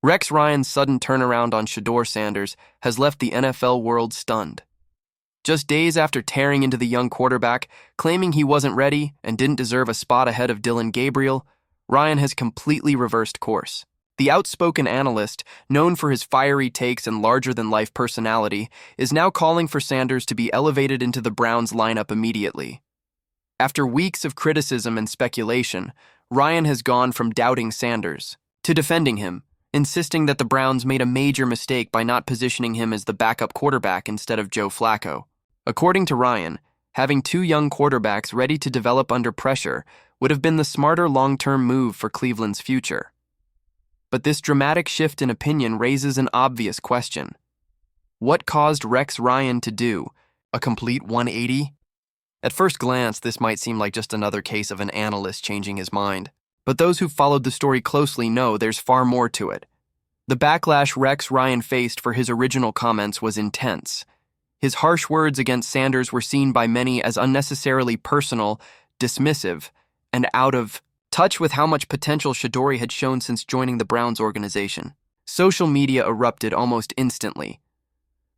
Rex Ryan's sudden turnaround on Shadore Sanders has left the NFL world stunned. Just days after tearing into the young quarterback, claiming he wasn't ready and didn't deserve a spot ahead of Dylan Gabriel, Ryan has completely reversed course. The outspoken analyst, known for his fiery takes and larger-than-life personality, is now calling for Sanders to be elevated into the Browns lineup immediately. After weeks of criticism and speculation, Ryan has gone from doubting Sanders to defending him, insisting that the Browns made a major mistake by not positioning him as the backup quarterback instead of Joe Flacco. According to Ryan, having two young quarterbacks ready to develop under pressure would have been the smarter long-term move for Cleveland's future. But this dramatic shift in opinion raises an obvious question. What caused Rex Ryan to do a complete 180? At first glance, this might seem like just another case of an analyst changing his mind. But those who've followed the story closely know there's far more to it. The backlash Rex Ryan faced for his original comments was intense. His harsh words against Sanders were seen by many as unnecessarily personal, dismissive, and out of touch with how much potential Shedeur had shown since joining the Browns organization. Social media erupted almost instantly.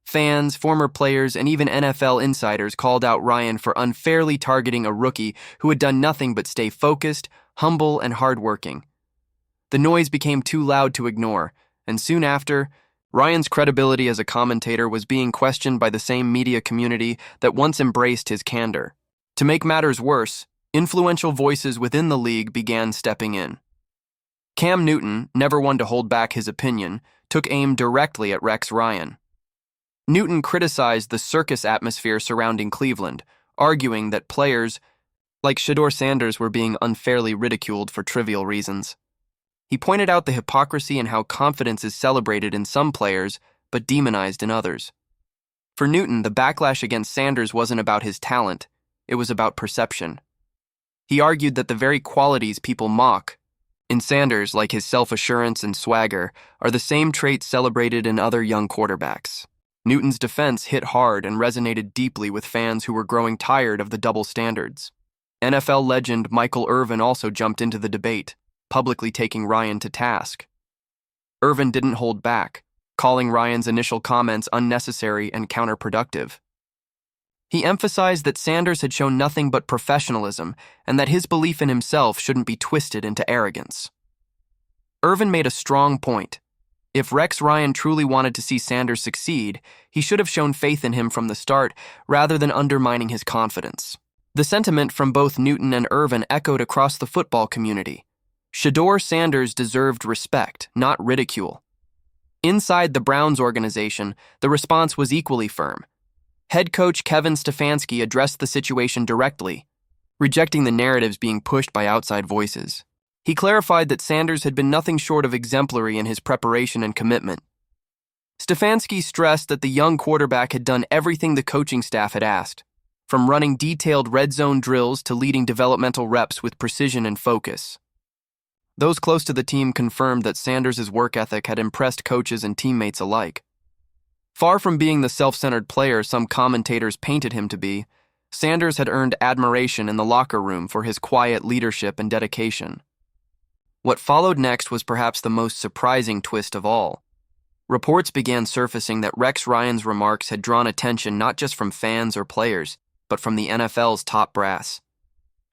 Fans, former players, and even NFL insiders called out Ryan for unfairly targeting a rookie who had done nothing but stay focused, humble, and hardworking. The noise became too loud to ignore, and soon after, Ryan's credibility as a commentator was being questioned by the same media community that once embraced his candor. To make matters worse, influential voices within the league began stepping in. Cam Newton, never one to hold back his opinion, took aim directly at Rex Ryan. Newton criticized the circus atmosphere surrounding Cleveland, arguing that players like Shadore Sanders were being unfairly ridiculed for trivial reasons. He pointed out the hypocrisy in how confidence is celebrated in some players, but demonized in others. For Newton, the backlash against Sanders wasn't about his talent, it was about perception. He argued that the very qualities people mock in Sanders, like his self-assurance and swagger, are the same traits celebrated in other young quarterbacks. Newton's defense hit hard and resonated deeply with fans who were growing tired of the double standards. NFL legend Michael Irvin also jumped into the debate, publicly taking Ryan to task. Irvin didn't hold back, calling Ryan's initial comments unnecessary and counterproductive. He emphasized that Sanders had shown nothing but professionalism and that his belief in himself shouldn't be twisted into arrogance. Irvin made a strong point. If Rex Ryan truly wanted to see Sanders succeed, he should have shown faith in him from the start rather than undermining his confidence. The sentiment from both Newton and Irvin echoed across the football community. Shadore Sanders deserved respect, not ridicule. Inside the Browns organization, the response was equally firm. Head coach Kevin Stefanski addressed the situation directly, rejecting the narratives being pushed by outside voices. He clarified that Sanders had been nothing short of exemplary in his preparation and commitment. Stefanski stressed that the young quarterback had done everything the coaching staff had asked, from running detailed red zone drills to leading developmental reps with precision and focus. Those close to the team confirmed that Sanders' work ethic had impressed coaches and teammates alike. Far from being the self-centered player some commentators painted him to be, Sanders had earned admiration in the locker room for his quiet leadership and dedication. What followed next was perhaps the most surprising twist of all. Reports began surfacing that Rex Ryan's remarks had drawn attention not just from fans or players, but from the NFL's top brass.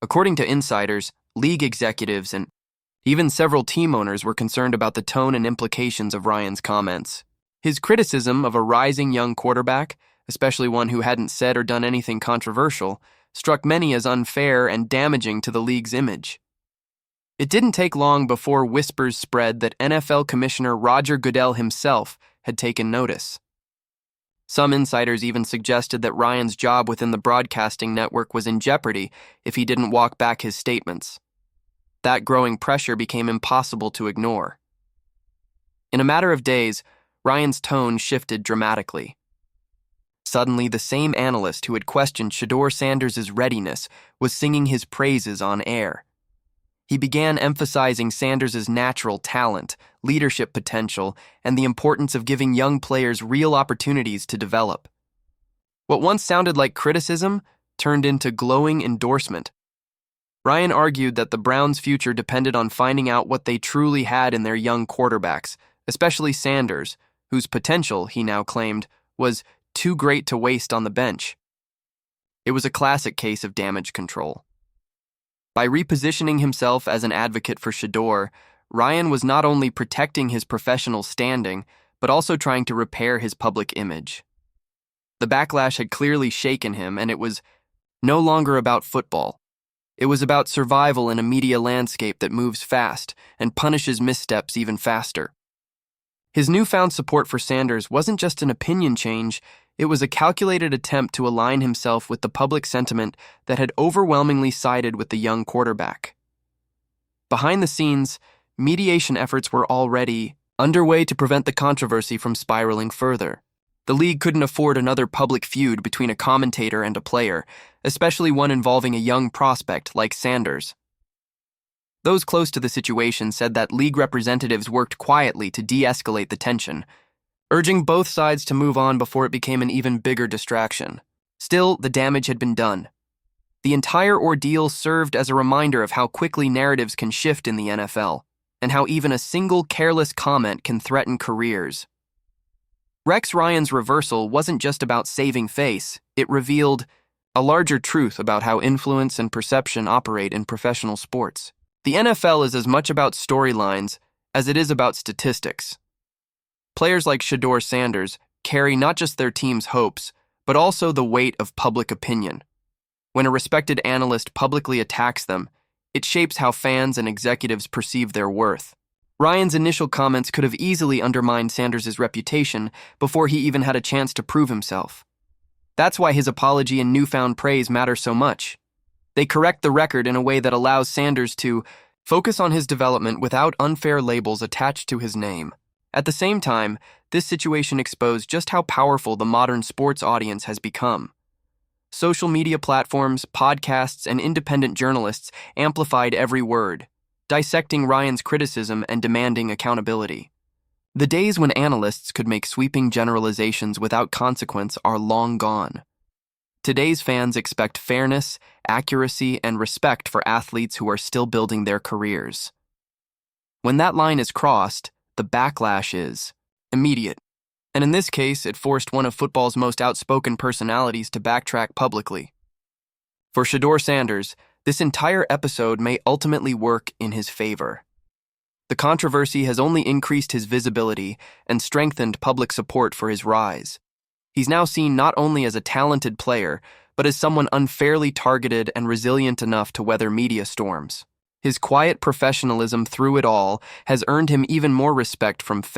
According to insiders, league executives, and even several team owners were concerned about the tone and implications of Ryan's comments. His criticism of a rising young quarterback, especially one who hadn't said or done anything controversial, struck many as unfair and damaging to the league's image. It didn't take long before whispers spread that NFL Commissioner Roger Goodell himself had taken notice. Some insiders even suggested that Ryan's job within the broadcasting network was in jeopardy if he didn't walk back his statements. That growing pressure became impossible to ignore. In a matter of days, Ryan's tone shifted dramatically. Suddenly, the same analyst who had questioned Shadore Sanders' readiness was singing his praises on air. He began emphasizing Sanders' natural talent, leadership potential, and the importance of giving young players real opportunities to develop. What once sounded like criticism turned into glowing endorsement. Ryan argued that the Browns' future depended on finding out what they truly had in their young quarterbacks, especially Sanders, whose potential, he now claimed, was too great to waste on the bench. It was a classic case of damage control. By repositioning himself as an advocate for Shedeur, Ryan was not only protecting his professional standing, but also trying to repair his public image. The backlash had clearly shaken him, and it was no longer about football. It was about survival in a media landscape that moves fast and punishes missteps even faster. His newfound support for Sanders wasn't just an opinion change, it was a calculated attempt to align himself with the public sentiment that had overwhelmingly sided with the young quarterback. Behind the scenes, mediation efforts were already underway to prevent the controversy from spiraling further. The league couldn't afford another public feud between a commentator and a player, especially one involving a young prospect like Sanders. Those close to the situation said that league representatives worked quietly to de-escalate the tension, urging both sides to move on before it became an even bigger distraction. Still, the damage had been done. The entire ordeal served as a reminder of how quickly narratives can shift in the NFL, and how even a single careless comment can threaten careers. Rex Ryan's reversal wasn't just about saving face, it revealed a larger truth about how influence and perception operate in professional sports. The NFL is as much about storylines as it is about statistics. Players like Shadore Sanders carry not just their team's hopes, but also the weight of public opinion. When a respected analyst publicly attacks them, it shapes how fans and executives perceive their worth. Ryan's initial comments could have easily undermined Sanders' reputation before he even had a chance to prove himself. That's why his apology and newfound praise matter so much. They correct the record in a way that allows Sanders to focus on his development without unfair labels attached to his name. At the same time, this situation exposed just how powerful the modern sports audience has become. Social media platforms, podcasts, and independent journalists amplified every word, dissecting Ryan's criticism and demanding accountability. The days when analysts could make sweeping generalizations without consequence are long gone. Today's fans expect fairness, accuracy, and respect for athletes who are still building their careers. When that line is crossed, the backlash is immediate. And in this case, it forced one of football's most outspoken personalities to backtrack publicly. For Shadore Sanders, this entire episode may ultimately work in his favor. The controversy has only increased his visibility and strengthened public support for his rise. He's now seen not only as a talented player, but as someone unfairly targeted and resilient enough to weather media storms. His quiet professionalism through it all has earned him even more respect from fans.